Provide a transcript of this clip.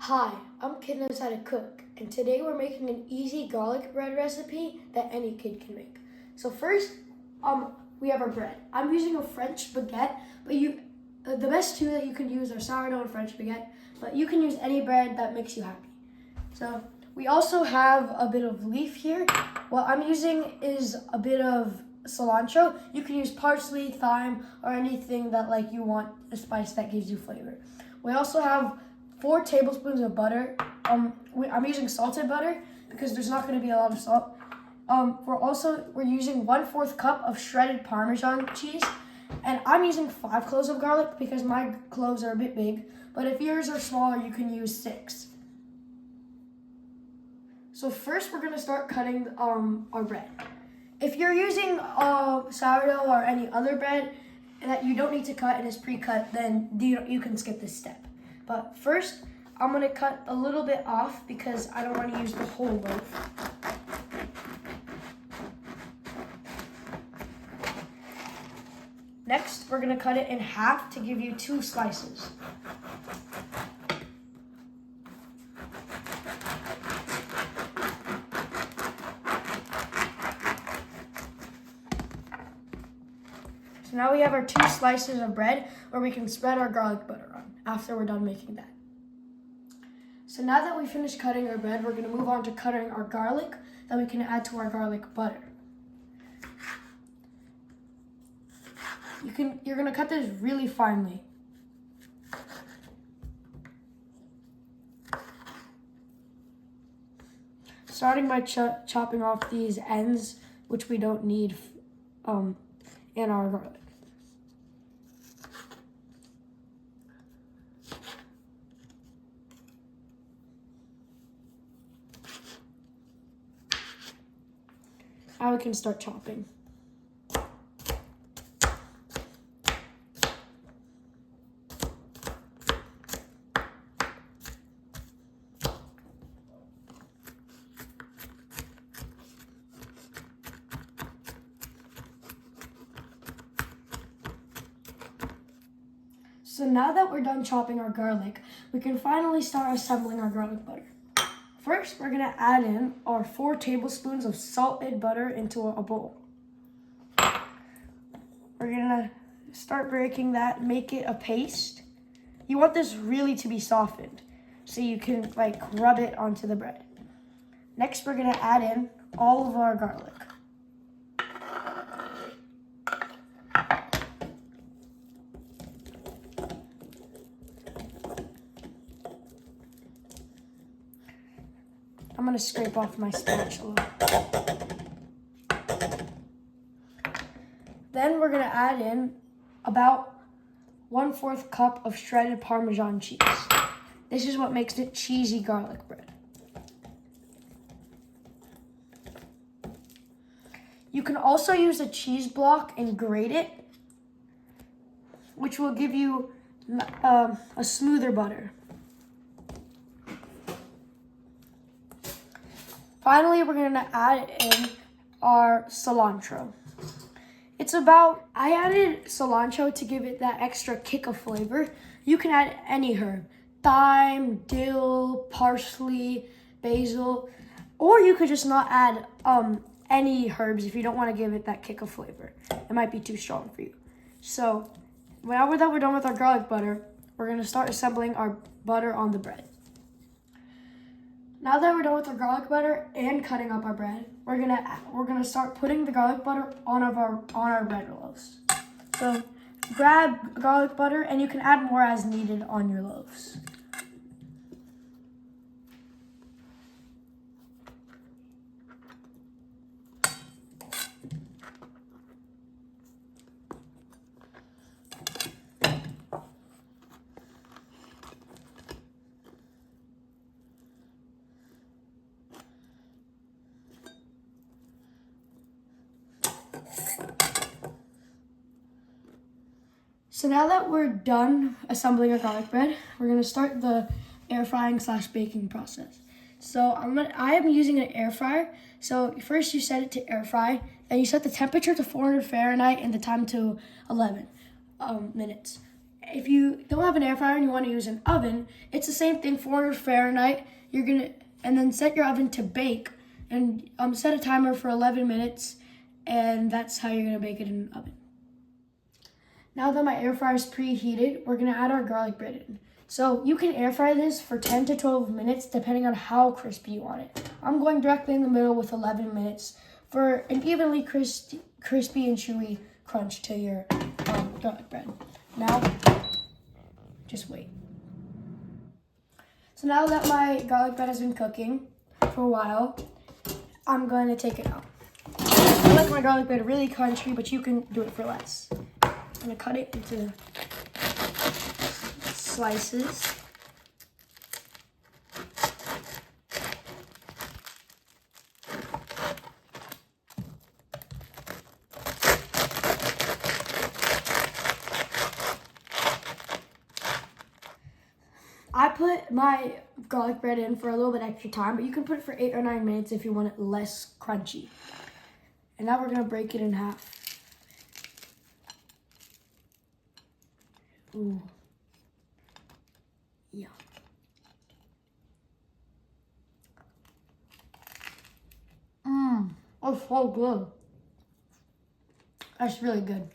Hi, I'm Kid Knows How to Cook, and today we're making an easy garlic bread recipe that any kid can make. So first, we have our bread. I'm using a French baguette, but the best two that you can use are sourdough and French baguette, but you can use any bread that makes you happy. So we also have a bit of leaf here. What I'm using is a bit of cilantro. You can use parsley, thyme, or anything that you want a spice that gives you flavor. We also have 4 tablespoons of butter. I'm using salted butter because there's not going to be a lot of salt. We're using 1/4 cup of shredded Parmesan cheese, and I'm using 5 cloves of garlic because my cloves are a bit big. But if yours are smaller, you can use 6. So first, we're going to start cutting our bread. If you're using sourdough or any other bread that you don't need to cut and is pre-cut, then you can skip this step. But first, I'm going to cut a little bit off because I don't want to use the whole loaf. Next, we're going to cut it in half to give you 2 slices. So now we have our 2 slices of bread where we can spread our garlic butter on after we're done making that. So now that we finished cutting our bread, we're going to move on to cutting our garlic that we can add to our garlic butter. You're going to cut this really finely. Starting by chopping off these ends, which we don't need in our garlic. Now we can start chopping. So now that we're done chopping our garlic, we can finally start assembling our garlic butter. First, we're going to add in our 4 tablespoons of salted butter into a bowl. We're going to start breaking that, make it a paste. You want this really to be softened so you can rub it onto the bread. Next, we're going to add in all of our garlic. I'm going to scrape off my spatula. Then we're going to add in about 1/4 cup of shredded Parmesan cheese. This is what makes it cheesy garlic bread. You can also use a cheese block and grate it, which will give you a smoother butter. Finally, we're going to add in our cilantro. I added cilantro to give it that extra kick of flavor. You can add any herb, thyme, dill, parsley, basil, or you could just not add any herbs if you don't want to give it that kick of flavor. It might be too strong for you. So now that we're done with our garlic butter, we're going to start assembling our butter on the bread. Now that we're done with our garlic butter and cutting up our bread, we're gonna start putting the garlic butter on our bread loaves. So grab garlic butter, and you can add more as needed on your loaves. So now that we're done assembling our garlic bread, we're going to start the air frying / baking process. So I am using an air fryer. So first you set it to air fry, and you set the temperature to 400 Fahrenheit and the time to 11 minutes. if you don't have an air fryer and you want to use an oven, it's the same thing, 400 Fahrenheit. And then set your oven to bake and set a timer for 11 minutes, and that's how you're gonna bake it in an oven. Now that my air fryer is preheated, we're gonna add our garlic bread in. So you can air fry this for 10 to 12 minutes depending on how crispy you want it. I'm going directly in the middle with 11 minutes for an evenly crispy and chewy crunch to your garlic bread. Now, just wait. So now that my garlic bread has been cooking for a while, I'm going to take it out. I like my garlic bread really crunchy, but you can do it for less. I'm going to cut it into slices. I put my garlic bread in for a little bit extra time, but you can put it for 8 or 9 minutes if you want it less crunchy. And now we're gonna break it in half. Ooh. Yeah. Oh, so good. That's really good.